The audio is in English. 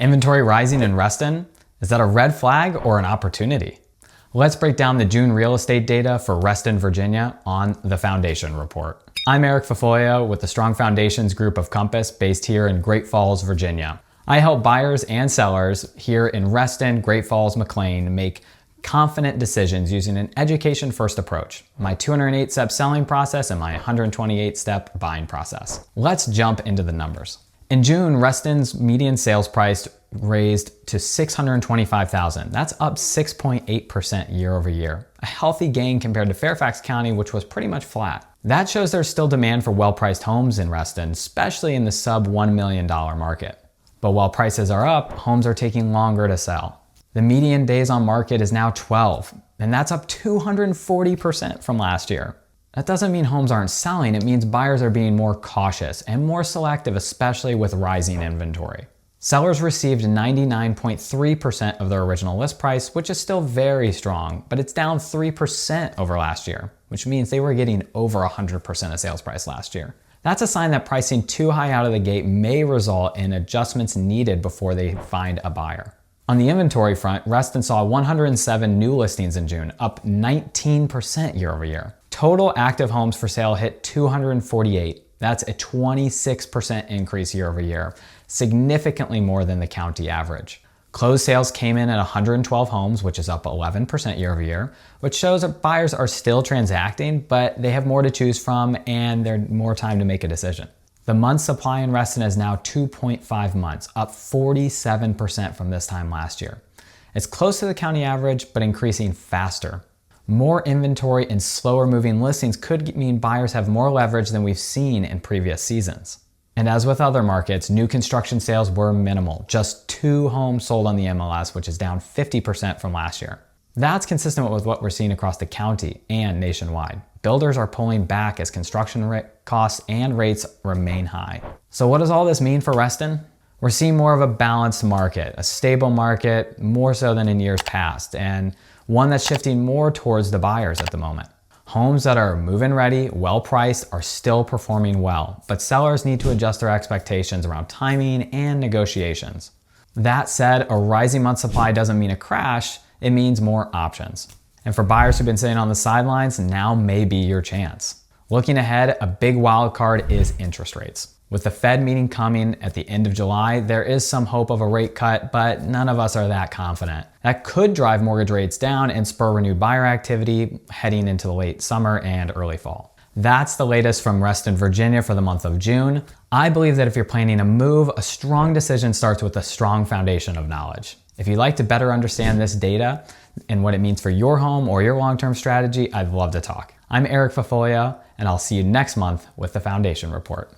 Inventory rising in Reston? Is that a red flag or an opportunity? Let's break down the June real estate data for Reston, Virginia on the Foundation Report. I'm Eric Fafoglia with the Strong Foundations Group of Compass based here in Great Falls, Virginia. I help buyers and sellers here in Reston, Great Falls, McLean make confident decisions using an education-first approach, my 208-step selling process and my 128-step buying process. Let's jump into the numbers. In June, Reston's median sales price raised to $625,000. That's up 6.8% year over year, a healthy gain compared to Fairfax County, which was pretty much flat. That shows there's still demand for well-priced homes in Reston, especially in the sub $1 million market. But while prices are up, homes are taking longer to sell. The median days on market is now 12, and that's up 240% from last year. That doesn't mean homes aren't selling, it means buyers are being more cautious and more selective, especially with rising inventory. Sellers received 99.3% of their original list price, which is still very strong, but it's down 3% over last year, which means they were getting over 100% of sales price last year. That's a sign that pricing too high out of the gate may result in adjustments needed before they find a buyer. On the inventory front, Reston saw 107 new listings in June, up 19% year over year. Total active homes for sale hit 248. That's a 26% increase year over year, significantly more than the county average. Closed sales came in at 112 homes, which is up 11% year over year, which shows that buyers are still transacting, but they have more to choose from and there's more time to make a decision. The month's supply in Reston is now 2.5 months, up 47% from this time last year. It's close to the county average, but increasing faster. More inventory and slower moving listings could mean buyers have more leverage than we've seen in previous seasons. And as with other markets, new construction sales were minimal, just 2 homes sold on the MLS, which is down 50% from last year. That's consistent with what we're seeing across the county and nationwide. Builders are pulling back as construction costs and rates remain high. So what does all this mean for Reston? We're seeing more of a balanced market, a stable market, more so than in years past, and one that's shifting more towards the buyers at the moment. Homes that are move-in ready, well-priced, are still performing well, but sellers need to adjust their expectations around timing and negotiations. That said, a rising month supply doesn't mean a crash, it means more options. And for buyers who've been sitting on the sidelines, now may be your chance. Looking ahead, a big wild card is interest rates. With the Fed meeting coming at the end of July, there is some hope of a rate cut, but none of us are that confident. That could drive mortgage rates down and spur renewed buyer activity heading into the late summer and early fall. That's the latest from Reston, Virginia for the month of June. I believe that if you're planning a move, a strong decision starts with a strong foundation of knowledge. If you'd like to better understand this data and what it means for your home or your long-term strategy, I'd love to talk. I'm Eric Fafoglia, and I'll see you next month with the Foundation Report.